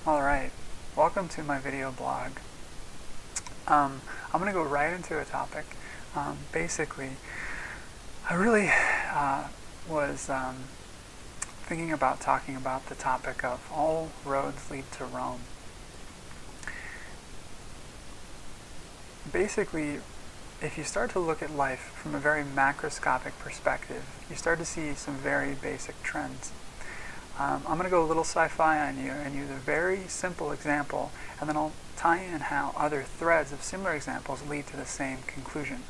Alright, welcome to my video blog. I'm going to go right into a topic. Basically, I really was thinking about talking about the topic of all roads lead to Rome. Basically, if you start to look at life from a very macroscopic perspective, you start to see some very basic trends. I'm going to go a little sci-fi on you and use a very simple example, and then I'll tie in how other threads of similar examples lead to the same conclusion.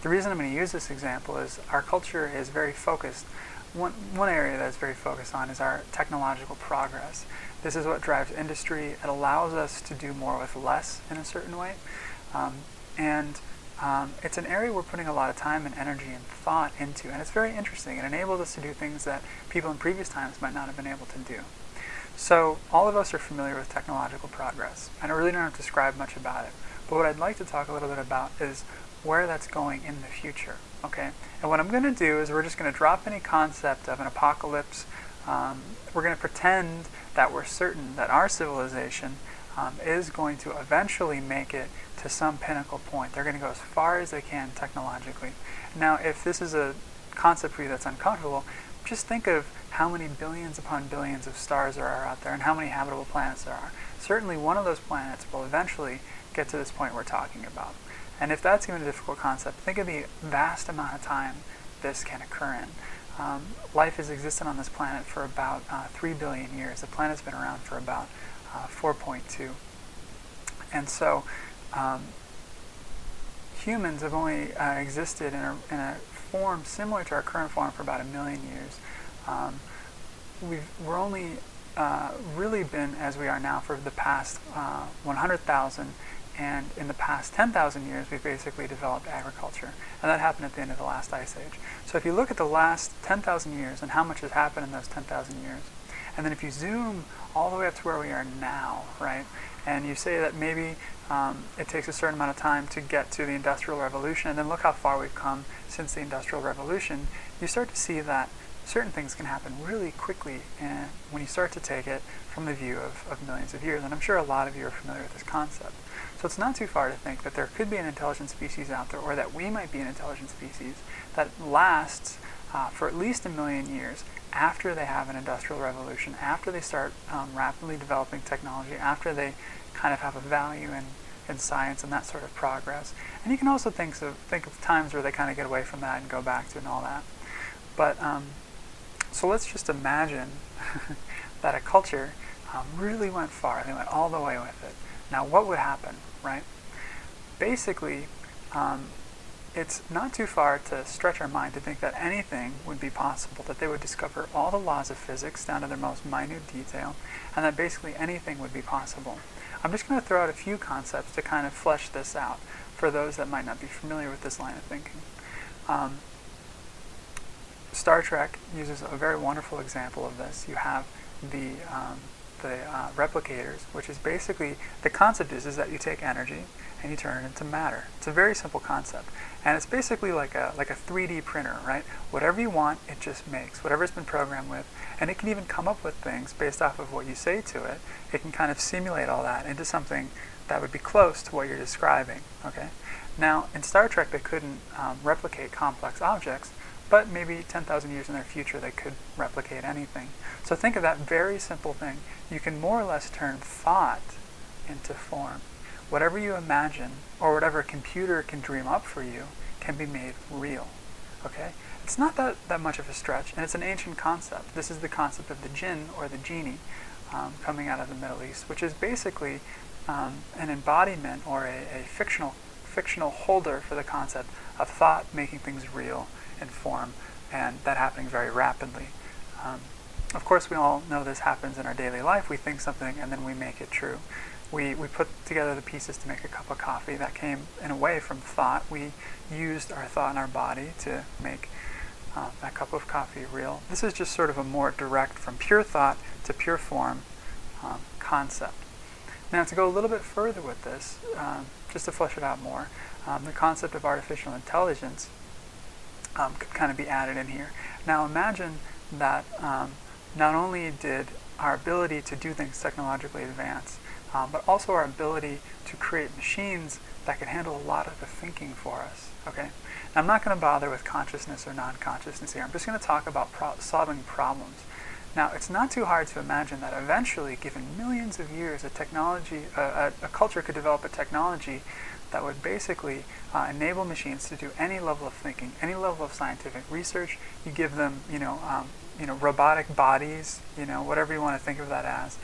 The reason I'm going to use this example is our culture is very focused. One area that it's very focused on is our technological progress. This is what drives industry. It allows us to do more with less in a certain way. It's an area we're putting a lot of time and energy and thought into, and it's very interesting. It enables us to do things that people in previous times might not have been able to do. So all of us are familiar with technological progress, and I really don't have to describe much about it. But what I'd like to talk a little bit about is where that's going in the future. Okay? And what I'm going to do is we're just going to drop any concept of an apocalypse. We're going to pretend that we're certain that our civilization is going to eventually make it to some pinnacle point. They're going to go as far as they can technologically. Now, if this is a concept for you that's uncomfortable, just think of how many billions upon billions of stars there are out there and how many habitable planets there are. Certainly one of those planets will eventually get to this point we're talking about. And if that's even a difficult concept, think of the vast amount of time this can occur in. Life has existed on this planet for about 3 billion years. The planet's been around for about 4.2. And so humans have only existed in a form similar to our current form for about 1 million years. We're only really been as we are now for the past 100,000, and in the past 10,000 years we've basically developed agriculture, and that happened at the end of the last ice age. So if you look at the last 10,000 years and how much has happened in those 10,000 years, and then if you zoom all the way up to where we are now, right, and you say that maybe it takes a certain amount of time to get to the Industrial Revolution, and then look how far we've come since the Industrial Revolution, you start to see that certain things can happen really quickly and when you start to take it from the view of millions of years. And I'm sure a lot of you are familiar with this concept. So it's not too far to think that there could be an intelligent species out there, or that we might be an intelligent species that lasts for at least 1 million years after they have an industrial revolution, after they start rapidly developing technology, after they kind of have a value in science and that sort of progress. And you can also think of times where they kind of get away from that and go back to it and all that. But so let's just imagine that a culture really went far. They went all the way with it. Now what would happen, right? Basically, it's not too far to stretch our mind to think that anything would be possible, that they would discover all the laws of physics down to their most minute detail, and that basically anything would be possible. I'm just going to throw out a few concepts to kind of flesh this out for those that might not be familiar with this line of thinking. Star Trek uses a very wonderful example of this. You have the replicators, which is basically, the concept is that you take energy and you turn it into matter. It's a very simple concept, and it's basically like a 3D printer, right? Whatever you want, it just makes whatever it's been programmed with, and it can even come up with things based off of what you say to it. It can kind of simulate all that into something that would be close to what you're describing. Okay. Now in Star Trek they couldn't replicate complex objects, but maybe 10,000 years in their future they could replicate anything. So think of that very simple thing. You can more or less turn thought into form. Whatever you imagine, or whatever a computer can dream up for you, can be made real. Okay? It's not that much of a stretch, and it's an ancient concept. This is the concept of the jinn, or the genie, coming out of the Middle East, which is basically an embodiment, or a fictional holder for the concept of thought making things real in form, and that happening very rapidly. Of course, we all know this happens in our daily life. We think something and then we make it true. We put together the pieces to make a cup of coffee. That came in a way from thought. We used our thought in our body to make that cup of coffee real. This is just sort of a more direct, from pure thought to pure form concept. Now, to go a little bit further with this, just to flesh it out more, the concept of artificial intelligence could kind of be added in here. Now imagine that not only did our ability to do things technologically advanced, but also our ability to create machines that can handle a lot of the thinking for us. Okay, now, I'm not going to bother with consciousness or non-consciousness here. I'm just going to talk about solving problems. Now, it's not too hard to imagine that eventually, given millions of years, a culture could develop a technology that would basically enable machines to do any level of thinking, any level of scientific research. You give them, robotic bodies, whatever you want to think of that as,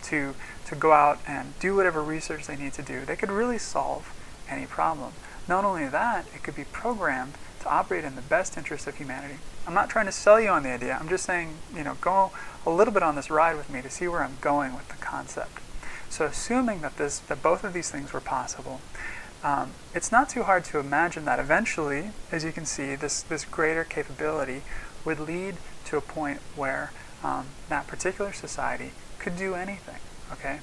to go out and do whatever research they need to do. They could really solve any problem. Not only that, it could be programmed to operate in the best interest of humanity. I'm not trying to sell you on the idea. I'm just saying, go a little bit on this ride with me to see where I'm going with the concept. So assuming that both of these things were possible, it's not too hard to imagine that eventually, as you can see, this greater capability would lead to a point where that particular society could do anything. Okay?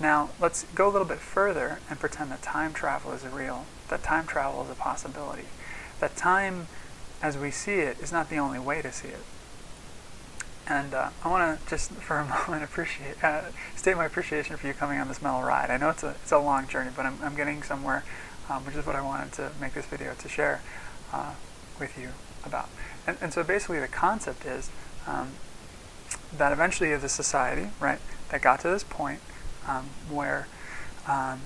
Now, let's go a little bit further and pretend that time travel is real, that time travel is a possibility, that time, as we see it, is not the only way to see it. And I want to just for a moment state my appreciation for you coming on this mellow ride. I know it's a long journey, but I'm getting somewhere, which is what I wanted to make this video to share with you about. And so basically the concept is that eventually the society, right, that got to this point where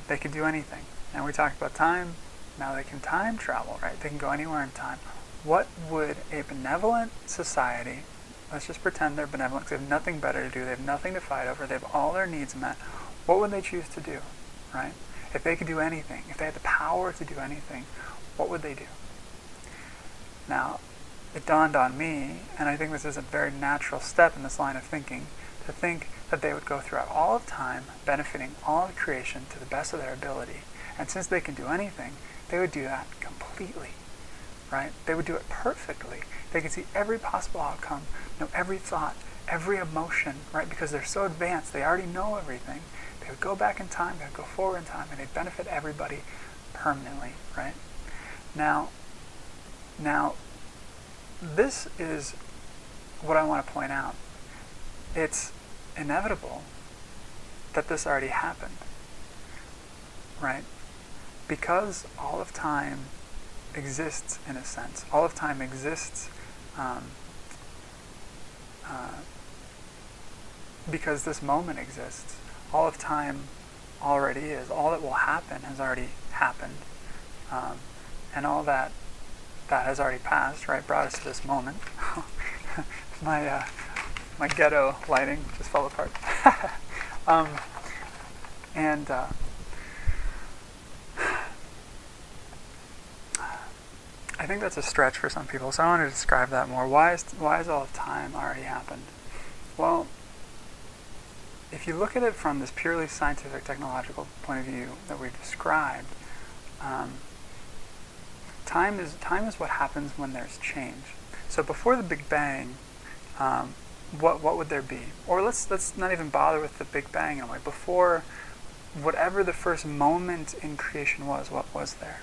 they could do anything. And we talked about time. Now they can time travel, right? They can go anywhere in time. What would a benevolent society, let's just pretend they're benevolent because they have nothing better to do, they have nothing to fight over, they have all their needs met, what would they choose to do, right? If they could do anything, if they had the power to do anything, what would they do? Now, it dawned on me, and I think this is a very natural step in this line of thinking, to think that they would go throughout all of time, benefiting all of creation to the best of their ability. And since they can do anything, they would do that completely, right? They would do it perfectly. They could see every possible outcome, know every thought, every emotion, right? Because they're so advanced, they already know everything. They would go back in time, they would go forward in time, and they'd benefit everybody permanently, right? Now, this is what I want to point out. It's inevitable that this already happened, right? Because all of time exists in a sense. All of time exists because this moment exists. All of time already is. All that will happen has already happened. And all that has already passed, right, brought us to this moment. My ghetto lighting just fell apart. I think that's a stretch for some people, so I want to describe that more. Why is all of time already happened? Well, if you look at it from this purely scientific, technological point of view that we've described, time is what happens when there's change. So before the Big Bang, what would there be? Or let's not even bother with the Big Bang in a way. Before whatever the first moment in creation was, what was there?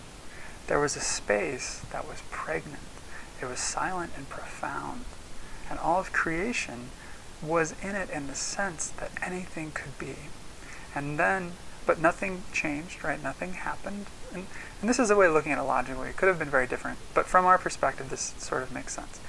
There was a space that was pregnant. It was silent and profound. And all of creation was in it in the sense that anything could be. And then, but nothing changed, right? Nothing happened. And this is a way of looking at it logically. It could have been very different. But from our perspective, this sort of makes sense.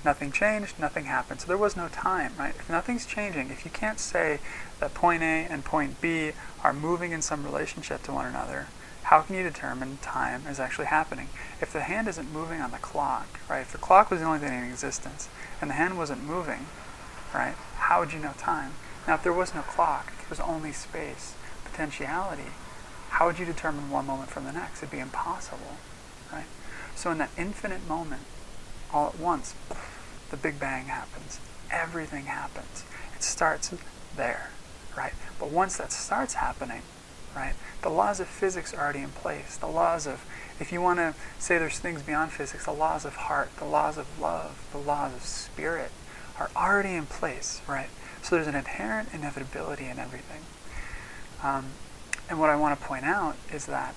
Nothing changed, nothing happened. So there was no time, right? If nothing's changing, if you can't say that point A and point B are moving in some relationship to one another, how can you determine time is actually happening? If the hand isn't moving on the clock, right? If the clock was the only thing in existence and the hand wasn't moving, right? How would you know time? Now, if there was no clock, if there was only space, potentiality, how would you determine one moment from the next? It'd be impossible, right? So in that infinite moment, all at once, the Big Bang happens. Everything happens. It starts there, right? But once that starts happening, right, the laws of physics are already in place. The laws of, if you want to say there's things beyond physics, the laws of heart, the laws of love, the laws of spirit are already in place, right? So there's an inherent inevitability in everything. And what I want to point out is that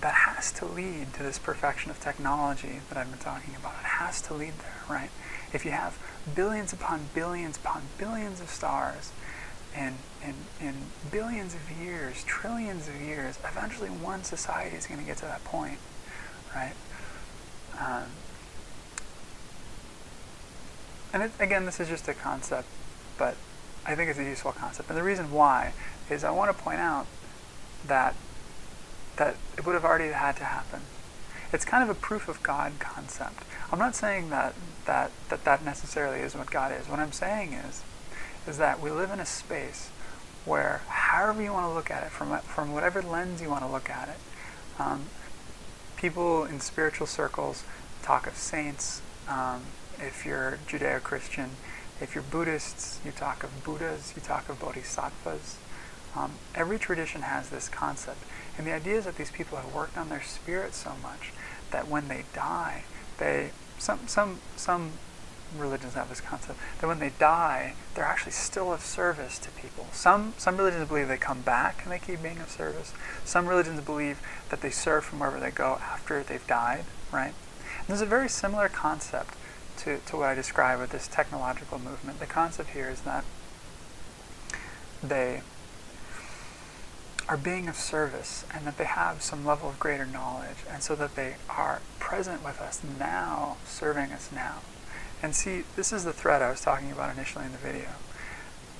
has to lead to this perfection of technology that I've been talking about. It has to lead there, right? If you have billions upon billions of stars in billions of years, trillions of years, eventually one society is going to get to that point, right? And again, this is just a concept, but I think it's a useful concept. And the reason why is I want to point out that it would have already had to happen. It's kind of a proof of God concept. I'm not saying that necessarily is what God is. What I'm saying is that we live in a space where, however you want to look at it, from whatever lens you want to look at it, people in spiritual circles talk of saints. If you're Judeo-Christian, if you're Buddhists, you talk of Buddhas, you talk of bodhisattvas. Every tradition has this concept. And the idea is that these people have worked on their spirit so much that when they die, some religions have this concept, that when they die, they're actually still of service to people. Some religions believe they come back and they keep being of service. Some religions believe that they serve from wherever they go after they've died, right? And there's a very similar concept to what I describe with this technological movement. The concept here is that they are being of service and that they have some level of greater knowledge, and so that they are present with us now, serving us now. And see, this is the thread I was talking about initially in the video.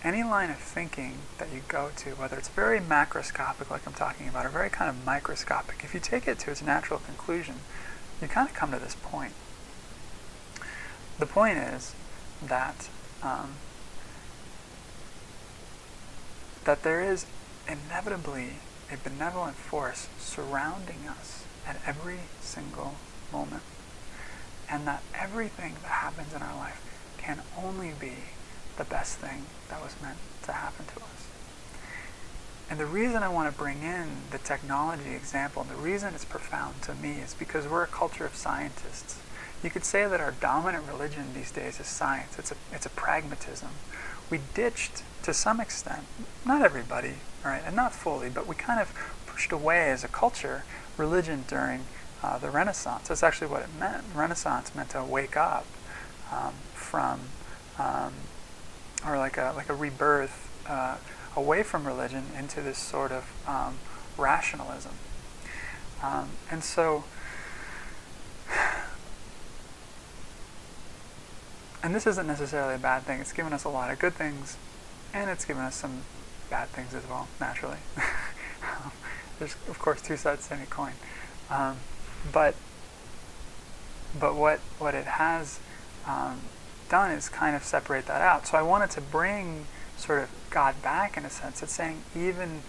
Any line of thinking that you go to, whether it's very macroscopic like I'm talking about, or very kind of microscopic, if you take it to its natural conclusion, you kind of come to this point. The point is that that there is inevitably a benevolent force surrounding us at every single moment, and that everything that happens in our life can only be the best thing that was meant to happen to us. And the reason I want to bring in the technology example, and the reason it's profound to me, is because we're a culture of scientists. You could say that our dominant religion these days is science. It's a pragmatism. We ditched, to some extent, not everybody, right, and not fully, but we kind of pushed away as a culture religion during the Renaissance. That's actually what it meant. Renaissance meant to wake up from, or like a rebirth away from religion into this sort of rationalism. And so, and this isn't necessarily a bad thing. It's given us a lot of good things, and it's given us some bad things as well, naturally. There's, of course, two sides to any coin. But what it has done is kind of separate that out. So I wanted to bring sort of God back, in a sense. It's saying even,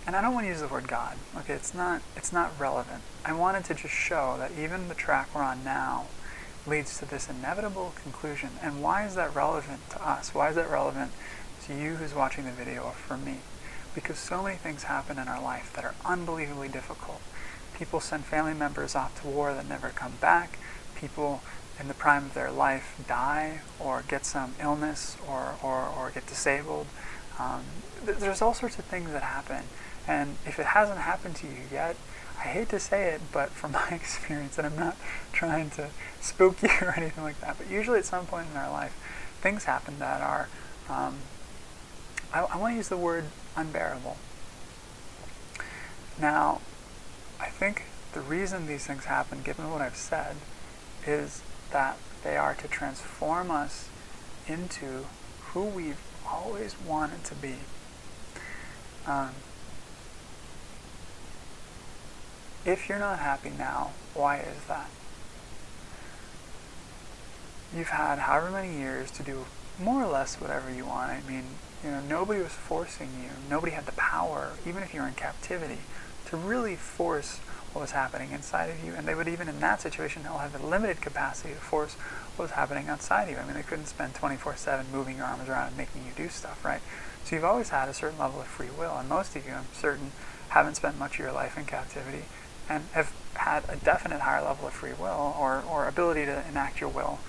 and I don't want to use the word God. Okay, it's not relevant. I wanted to just show that even the track we're on now leads to this inevitable conclusion. And why is that relevant to us? Why is that relevant to you who's watching the video, or for me? Because so many things happen in our life that are unbelievably difficult. People send family members off to war that never come back. People in the prime of their life die or get some illness or get disabled. There's all sorts of things that happen. And if it hasn't happened to you yet, I hate to say it, but from my experience, and I'm not trying to spook you or anything like that, but usually at some point in our life, things happen that are, I want to use the word unbearable. Now, I think the reason these things happen, given what I've said, is that they are to transform us into who we've always wanted to be. If you're not happy now, why is that? You've had however many years to do more or less whatever you want. I mean, nobody was forcing you. Nobody had the power, even if you were in captivity, to really force what was happening inside of you. And they would, even in that situation, they'll have a limited capacity to force what was happening outside of you. I mean, they couldn't spend 24/7 moving your arms around and making you do stuff, right? So you've always had a certain level of free will. And most of you, I'm certain, haven't spent much of your life in captivity and have had a definite higher level of free will, or ability to enact your will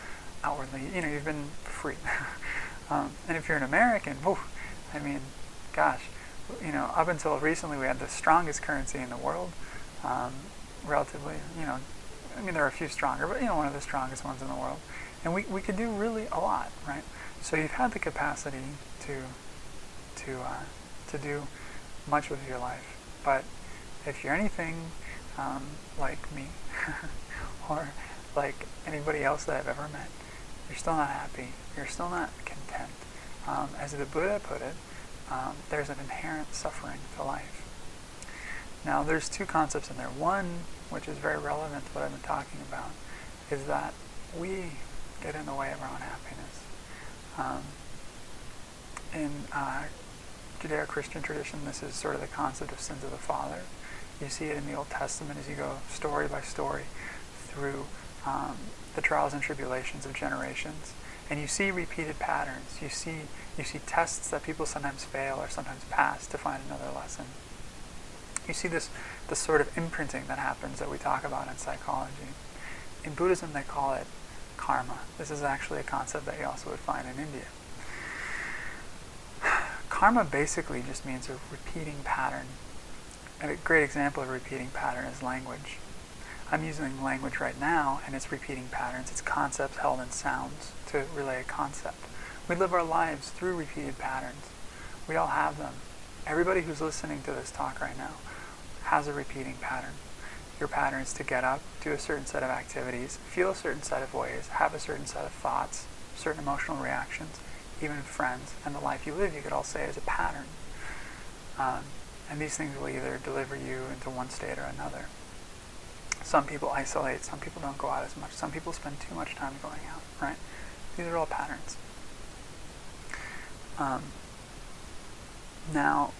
outwardly. You've been free. And if you're an American, I mean, gosh, up until recently we had the strongest currency in the world, relatively, I mean, there are a few stronger, but one of the strongest ones in the world. And we could do really a lot, right? So you've had the capacity to do much with your life. But if you're anything like me, or like anybody else that I've ever met, you're still not happy. You're still not content. As the Buddha put it, there's an inherent suffering to life. Now, there's two concepts in there. One, which is very relevant to what I've been talking about, is that we get in the way of our own happiness. In Judeo-Christian tradition, this is sort of the concept of sins of the father. You see it in the Old Testament as you go story by story through the trials and tribulations of generations, and you see repeated patterns. You see tests that people sometimes fail or sometimes pass to find another lesson. You see this sort of imprinting that happens that we talk about in psychology. In Buddhism, they call it karma. This is actually a concept that you also would find in India. Karma basically just means a repeating pattern. And a great example of a repeating pattern is language. I'm using language right now, and it's repeating patterns. It's concepts held in sounds to relay a concept. We live our lives through repeated patterns. We all have them. Everybody who's listening to this talk right now has a repeating pattern. Your pattern is to get up, do a certain set of activities, feel a certain set of ways, have a certain set of thoughts, certain emotional reactions, even friends, and the life you live, you could all say, is a pattern. And these things will either deliver you into one state or another. Some people isolate, some people don't go out as much, some people spend too much time going out, right? These are all patterns. Now,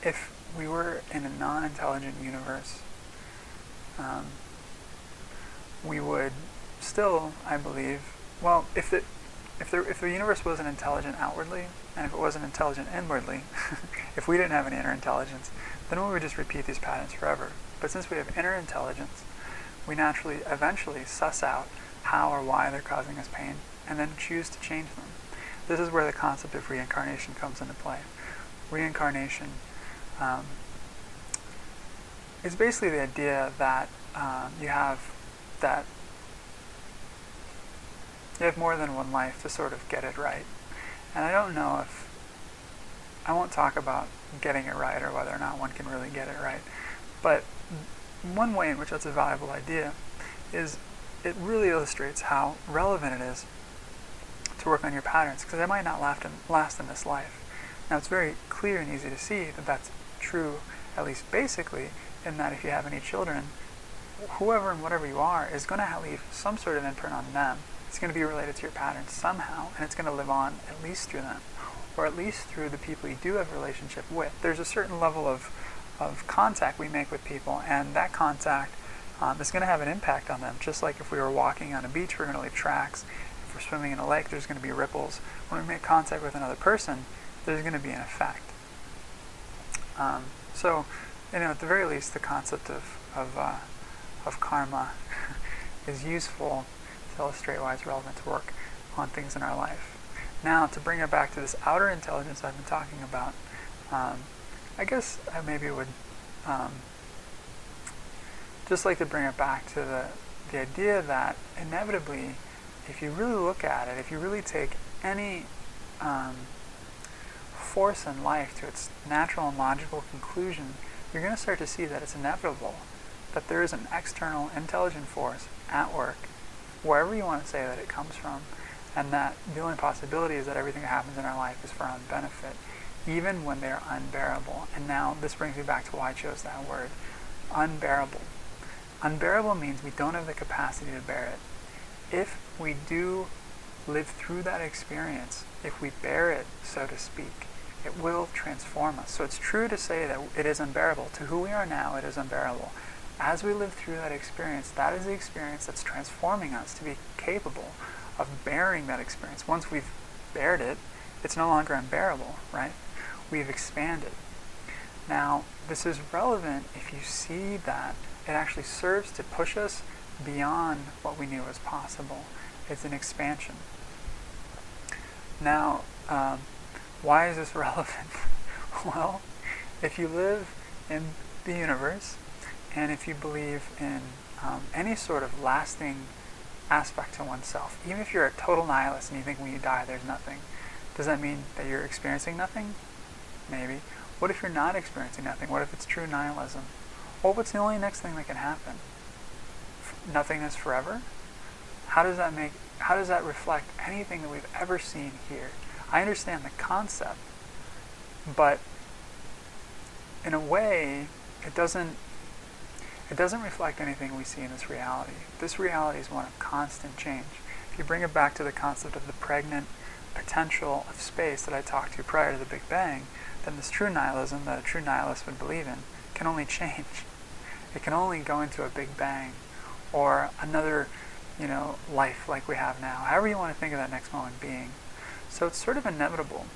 if we were in a non-intelligent universe, we would still, I believe, well, if the universe wasn't intelligent outwardly, and if it wasn't intelligent inwardly, if we didn't have any inner intelligence, then we would just repeat these patterns forever. But since we have inner intelligence, we naturally, eventually, suss out how or why they're causing us pain, and then choose to change them. This is where the concept of reincarnation comes into play. Reincarnation is basically the idea that you have more than one life to sort of get it right. And I don't know if, I won't talk about getting it right or whether or not one can really get it right, but one way in which that's a valuable idea is it really illustrates how relevant it is to work on your patterns, because they might not last in this life. Now, it's very clear and easy to see that that's true, at least basically, in that if you have any children, whoever and whatever you are is going to leave some sort of imprint on them. It's going to be related to your patterns somehow, and it's going to live on at least through them, or at least through the people you do have a relationship with. There's a certain level of contact we make with people, and that contact is going to have an impact on them. Just like if we were walking on a beach, we're going to leave tracks. If we're swimming in a lake, there's going to be ripples. When we make contact with another person, there's going to be an effect. So, at the very least, the concept of karma is useful to illustrate why it's relevant to work on things in our life. Now, to bring it back to this outer intelligence I've been talking about, I guess I maybe would just like to bring it back to the idea that inevitably, if you really look at it, if you really take any force in life to its natural and logical conclusion, you're going to start to see that it's inevitable, that there is an external intelligent force at work, wherever you want to say that it comes from, and that the only possibility is that everything that happens in our life is for our own benefit, even when they're unbearable. And now this brings me back to why I chose that word, unbearable. Unbearable means we don't have the capacity to bear it. If we do live through that experience, if we bear it, so to speak, it will transform us. So it's true to say that it is unbearable. To who we are now, it is unbearable. As we live through that experience, that is the experience that's transforming us to be capable of bearing that experience. Once we've bared it, it's no longer unbearable, right? We've expanded. Now, this is relevant if you see that it actually serves to push us beyond what we knew was possible. It's an expansion. Now, why is this relevant? Well, if you live in the universe, and if you believe in any sort of lasting aspect to oneself. Even if you're a total nihilist and you think when you die there's nothing, does that mean that you're experiencing nothing? Maybe. What if you're not experiencing nothing? What if it's true nihilism? Well, what's the only next thing that can happen? Nothingness forever? How does that reflect anything that we've ever seen here? I understand the concept, but in a way, it doesn't reflect anything we see in this reality. This reality is one of constant change. If you bring it back to the concept of the pregnant potential of space that I talked to prior to the Big Bang, then this true nihilism that a true nihilist would believe in can only change. It can only go into a Big Bang or another, life like we have now. However you want to think of that next moment being. So it's sort of inevitable.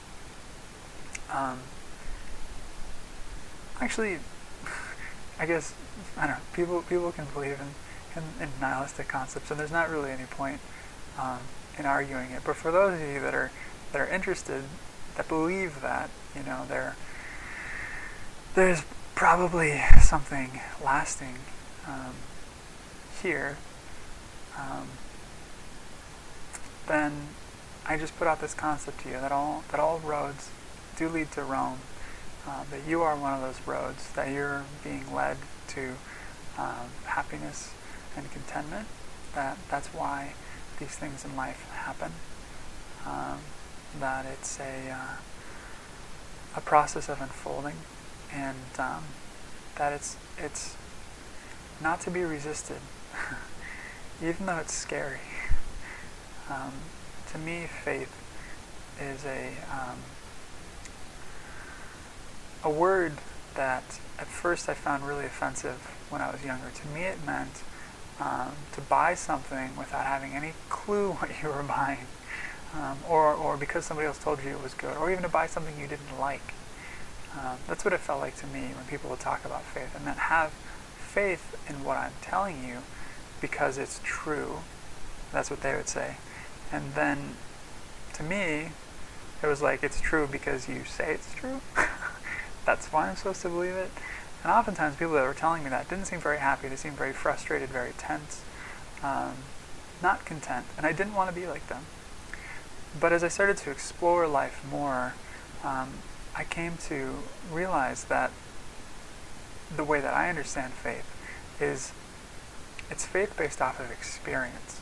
Actually, I guess, I don't know, people can believe in nihilistic concepts, and there's not really any point in arguing it. But for those of you that are interested, that believe that, there's probably something lasting here, then I just put out this concept to you that all roads do lead to Rome. That you are one of those roads, that you're being led to happiness and contentment, that's why these things in life happen, that it's a process of unfolding, and that it's not to be resisted, even though it's scary. To me, faith is a word that at first I found really offensive when I was younger. To me it meant to buy something without having any clue what you were buying, or because somebody else told you it was good, or even to buy something you didn't like. That's what it felt like to me when people would talk about faith. And then have faith in what I'm telling you because it's true. That's what they would say. And then to me it was like, it's true because you say it's true. That's why I'm supposed to believe it. And oftentimes people that were telling me that didn't seem very happy. They seemed very frustrated, very tense, not content. And I didn't want to be like them. But as I started to explore life more, I came to realize that the way that I understand faith is it's faith based off of experience.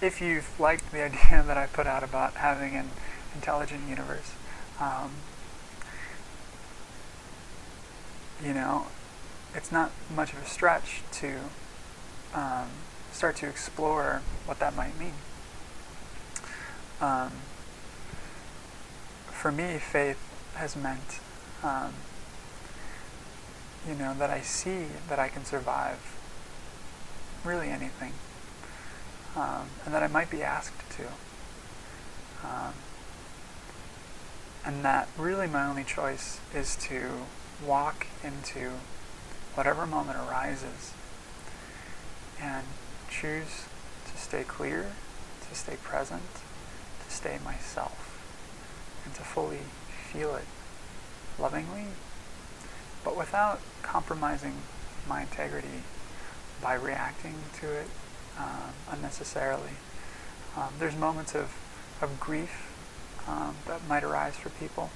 If you've liked the idea that I put out about having an intelligent universe, it's not much of a stretch to start to explore what that might mean. For me, faith has meant, that I see that I can survive really anything, and that I might be asked to. And that really my only choice is to walk into whatever moment arises and choose to stay clear, to stay present, to stay myself, and to fully feel it lovingly, but without compromising my integrity by reacting to it unnecessarily. There's moments of grief that might arise for people,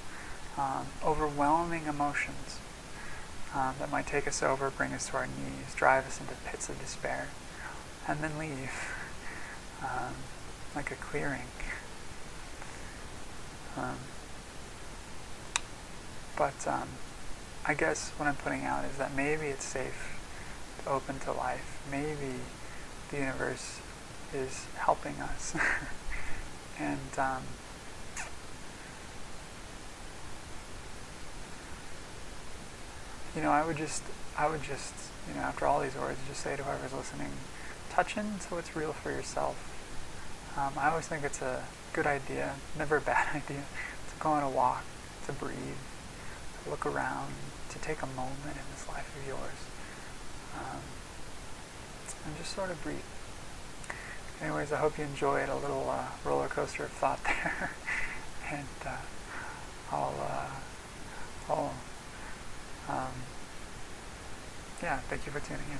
overwhelming emotions that might take us over, bring us to our knees, drive us into pits of despair, and then leave like a clearing. But I guess what I'm putting out is that maybe it's safe to open to life. Maybe the universe is helping us. And I would just, after all these words, just say to whoever's listening, touch into what's real for yourself. I always think it's a good idea, never a bad idea, to go on a walk, to breathe, to look around, to take a moment in this life of yours, and just sort of breathe. Anyways, I hope you enjoyed a little roller coaster of thought there, and thank you for tuning in.